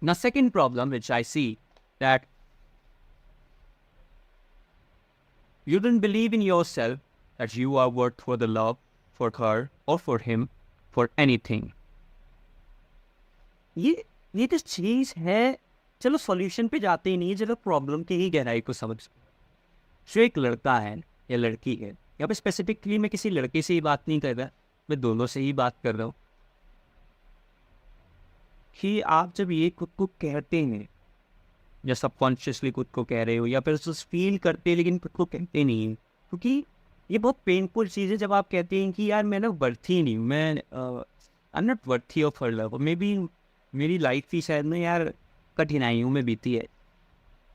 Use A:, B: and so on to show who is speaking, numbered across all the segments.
A: Now, second problem which I see, that you don't believe in yourself that you are worth for the love, for her or for him, for anything. ये जो चीज है, चलो solution पे जाते ही नहीं, चलो प्रॉब्लम की ही गहराई को समझ। जो एक लड़का है या लड़की है, यहाँ पे स्पेसिफिकली मैं किसी लड़के से ही बात नहीं कर रहा, मैं दोनों से ही बात कर रहा हूँ, कि आप जब ये खुद को कहते हैं या सबकॉन्शियसली खुद को कह रहे हो, या फिर उसको फील करते हैं लेकिन खुद को कहते नहीं हैं, क्योंकि ये बहुत पेनफुल चीज़ है जब आप कहते हैं कि यार मैं ना वर्थी नहीं हूँ, मैं आई am not worthy of her love. May be मेरी लाइफ ही शायद ना यार कठिनाइयों में बीती है,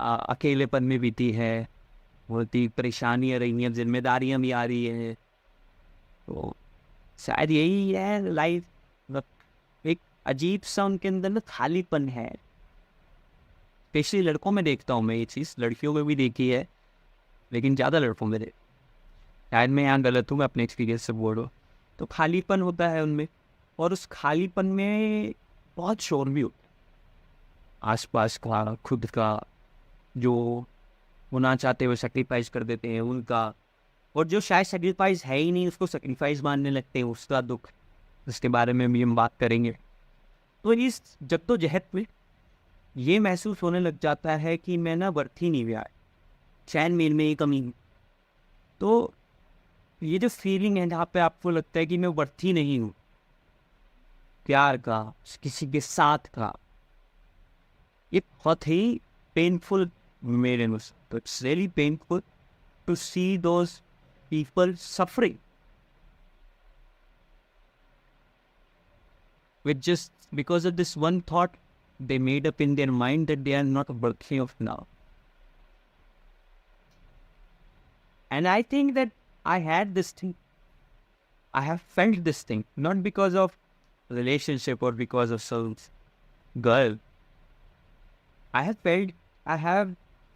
A: अकेलेपन में बीती है, बहुत ही परेशानियाँ रही हैं, जिम्मेदारियाँ भी आ रही हैं, तो शायद यही है लाइफ। एक अजीब सा उनके अंदर ना खालीपन है। स्पेशली लड़कों में देखता हूँ मैं ये चीज़, लड़कियों में भी देखी है लेकिन ज़्यादा लड़कों में शायद मैं यहाँ गलत हूँ, मैं अपने एक्सपीरियंस से बोल रहा हूँ। तो खालीपन होता है उनमें, और उस खालीपन में बहुत शोर भी होता है आसपास का, खुद का, जो वो ना चाहते हुए सेक्रीफाइस कर देते हैं उनका, और जो शायद सेक्रीफाइस है ही नहीं उसको सेक्रीफाइस मानने लगते हैं, उसका दुख, जिसके बारे में भी हम बात करेंगे। तो इस जद्दोजहद में ये महसूस होने लग जाता है कि मैं ना वर्थी नहीं हुआ, चैन मेल में ही कमी है। तो ये जो फीलिंग है जहाँ पे आपको लगता है कि मैं वर्थी नहीं हूँ प्यार का, किसी के साथ का, ये बहुत ही पेनफुल मेरे में। तो it's really painful to see those people suffering with just because of this one thought they made up in their mind that they are not worthy of love. And I think that I had this thing, I have felt this thing, not because of relationship or because of some girl. I have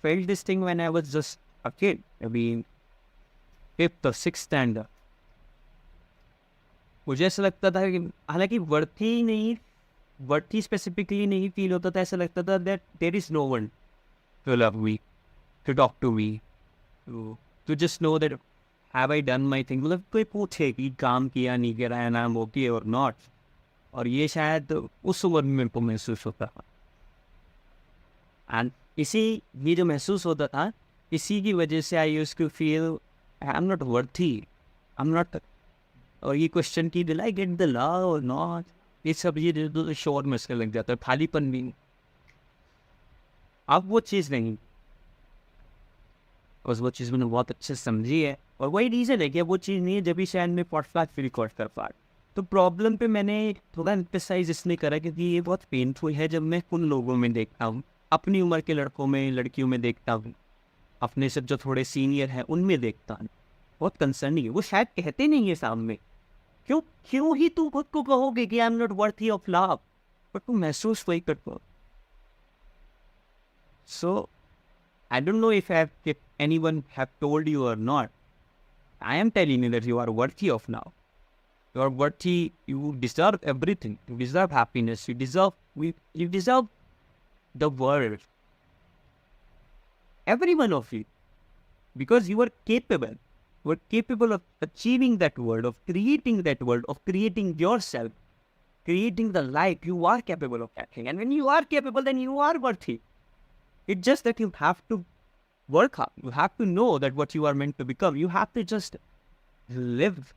A: felt this thing when I was just a kid, maybe 5th or 6th standard. मुझे ऐसा लगता था कि हालांकि worthy specifically नहीं feel होता था, ऐसा लगता था that there is no one to love me, to talk to me, to just know that have I done my thing. मतलब कोई पूछे कि काम किया नहीं किया है ना, ओके और नॉट, और ये शायद उस उम्र में मेरे को महसूस होता था। एंड ये जो महसूस होता था, इसी की वजह से I used to feel I am not worthy, I am not. और ये क्वेश्चन की डिल आई गेट द लव और नॉट, ये सब ये शोर में उसके लग जाता है, खालीपन भी। अब वो चीज़ नहीं, बस वो चीज़ मैंने बहुत अच्छे से समझी है, और वही रीज़न है कि वो चीज़ नहीं है जब भी शायद मैं पॉडकास्ट फिर रिकॉर्ड कर पा। तो प्रॉब्लम पे मैंने थोड़ा एम्फेसाइज इसलिए करा क्योंकि ये बहुत पेनफुल है जब मैं उन लोगों में देखता हूँ, अपनी उम्र के लड़कों में, लड़कियों में देखता हूँ, अपने से जो थोड़े सीनियर हैं उनमें देखता हूँ, बहुत कंसर्निंग है। वो शायद कहते नहीं है सामने, क्यों ही तुम खुद को कहोगे कि I am not worthy of love, but तुम महसूस वही करते हो। So I don't know if anyone have told you or not. I am telling you that you are worthy of love. You are worthy. You deserve everything. You deserve happiness. You deserve the world. Every one of you, because you are capable. You are capable of achieving that world, of creating that world, of creating yourself, creating the life. You are capable of that thing. And when you are capable, then you are worthy. It's just that you have to work hard. You have to know that what you are meant to become. You have to just live,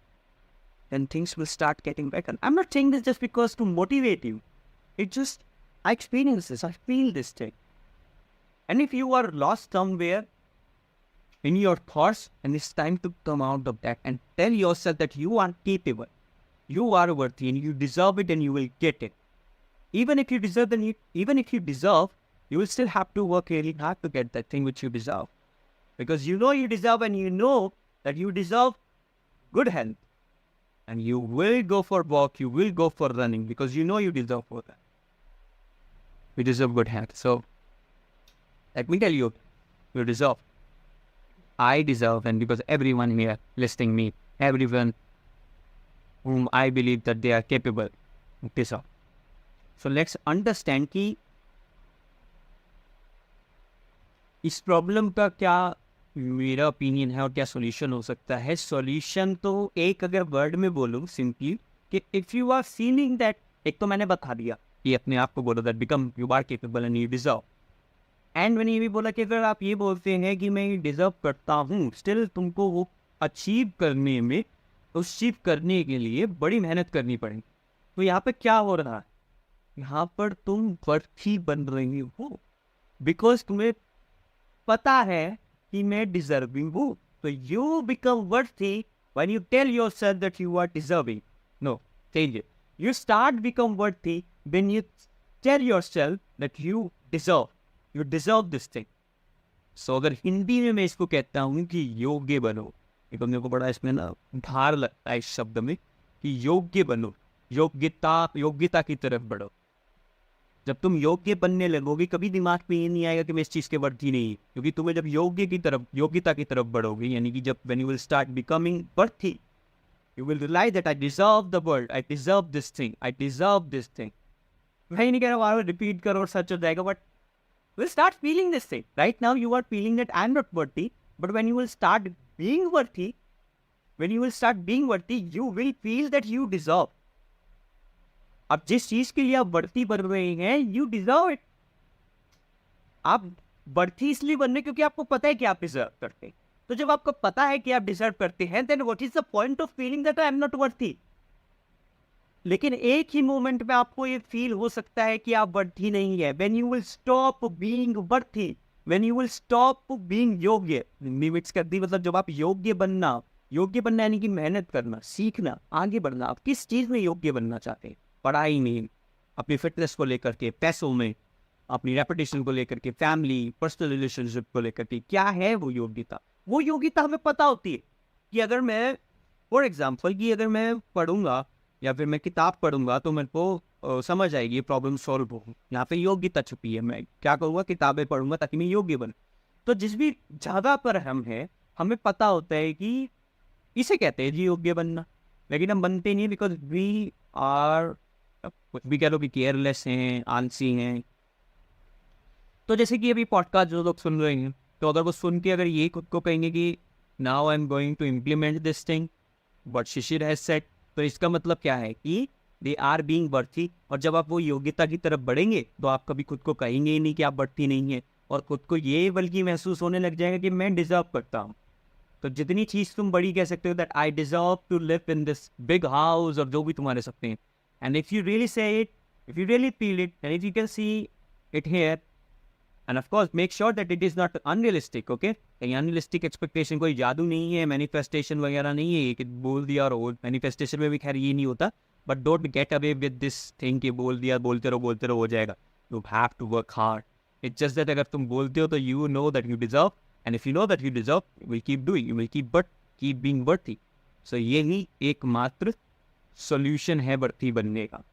A: and things will start getting better. I'm not saying this just because to motivate you. It's just, I experience this. I feel this thing. And if you are lost somewhere in your thoughts, and it's time to come out of that and tell yourself that you are capable, you are worthy, and you deserve it, and you will get it. Even if you deserve, you will still have to work really hard to get that thing which you deserve. Because you know you deserve, and you know that you deserve good health. And you will go for walk, you will go for running, because you know you deserve for that. You deserve good health. So, let me tell you, you deserve. I deserve, and because everyone here listening me, everyone whom I believe that they are capable, deserve. So let's understand कि इस problem का क्या मेरा opinion है और क्या solution हो सकता है? सॉल्यूशन तो एक अगर वर्ड में बोलूँ सिंपली कि if you are feeling that, एक तो मैंने बता दिया कि अपने आप को बोलो that become you are capable and you deserve. And मैंने ये भी बोला कि अगर आप ये बोलते हैं कि मैं डिजर्व करता हूँ, स्टिल तुमको वो अचीव करने में, उस अचीव करने के लिए बड़ी मेहनत करनी पड़ेगी। तो यहाँ पे क्या हो रहा है? यहाँ पर तुम वर्थी बन रही हो बिकॉज तुम्हें पता है कि मैं डिजर्विंग हूँ। तो you become worthy when you tell yourself that you are deserving. No, change it. You start become worthy when you tell yourself that you deserve, you deserve this thing. So अगर हिंदी में मैं इसको कहता हूँ कि योग्य बनो, एक मेरे को बड़ा इसमें ना धार लगता है इस शब्द में कि योग्य बनो, योग्यता की तरफ बढ़ो। जब तुम योग्य बनने लगोगे, कभी दिमाग में ये नहीं आएगा कि मैं इस चीज़ के वर्थ ही नहीं, क्योंकि तुम्हें जब योग्यता की तरफ बढ़ोगे, यानी कि जब when you will start becoming worthy, you will realise that I deserve the world, I deserve this thing, I deserve this thing. मैं नहीं कह रहा बार बार रिपीट करो और सच हो जाएगा, but will start feeling this thing. Right now you are feeling that I'm not worthy, but when you will start being worthy, you will feel that you deserve. अब जिस चीज के लिए आप वर्ती बन रहे हैं, यू डिजर्व इट। आप वर्ती इसलिए बन रहे हैं क्योंकि आपको पता है कि आप डिजर्व करते हैं। तो जब आपको पता है कि आप डिजर्व करते हैं, then what is the point of feeling that I am not worthy? लेकिन एक ही मोमेंट में आपको ये फील हो सकता है कि आप वर्थी नहीं है। When you will stop being worthy, when you will stop being योग्य, लिमिट्स कर दी, मतलब जब आप योग्य बनना यानी कि मेहनत करना, सीखना, आगे बढ़ना। आप किस चीज़ में योग्य बनना चाहते हैं? पढ़ाई में, अपनी फिटनेस को लेकर के, पैसों में, अपनी रेपुटेशन को लेकर के, फैमिली, पर्सनल रिलेशनशिप को लेकर के, क्या है वो योग्यता? वो योग्यता हमें पता होती है कि अगर मैं, फॉर एग्जाम्पल, कि अगर मैं पढ़ूंगा या फिर मैं किताब पढ़ूंगा तो मेरे को समझ आएगी, प्रॉब्लम सॉल्व हो। यहाँ पे योग्यता छुपी है। मैं क्या करूँगा? किताबें पढ़ूंगा ताकि मैं योग्य बनूँ। तो जिस भी ज़्यादा पर हम है, हमें पता होता है कि इसे कहते हैं जी योग्य बनना, लेकिन हम बनते नहीं, बिकॉज वी आर, कुछ भी कह लो कि केयरलेस हैं, आलसी हैं। तो जैसे कि अभी पॉडकास्ट जो लोग सुन रहे हैं, तो अगर वो सुन के अगर ये खुद को कहेंगे कि now I am going to implement this thing but Shishir has said, तो इसका मतलब क्या है कि दे आर बीइंग वर्थी। और जब आप वो योग्यता की तरफ बढ़ेंगे तो आप कभी खुद को कहेंगे ही नहीं कि आप वर्थी नहीं है, और खुद को ये बल्कि महसूस होने लग जाएगा कि मैं डिजर्व करता हूँ। तो जितनी चीज़ तुम बड़ी कह सकते हो that I deserve to live in this big house, और जो भी तुम्हारे सपने हैं, and if you really say it, if you really feel it, and if you can see it here, and of course make sure that it is not unrealistic. Okay, कहीं unrealistic expectation कोई जादू नहीं है, manifestation वगैरह नहीं है कि बोल दिया और मैनिफेस्टेशन में भी खैर ये नहीं होता। But don't get away with this thing कि बोल दिया, बोलते रहो हो जाएगा। You have to work hard. It's just that अगर तुम बोलते हो तो you know that you deserve, and if you know that you deserve, you will keep doing, you will keep being worthy. So यही एकमात्र सॉल्यूशन है worthy बनने का।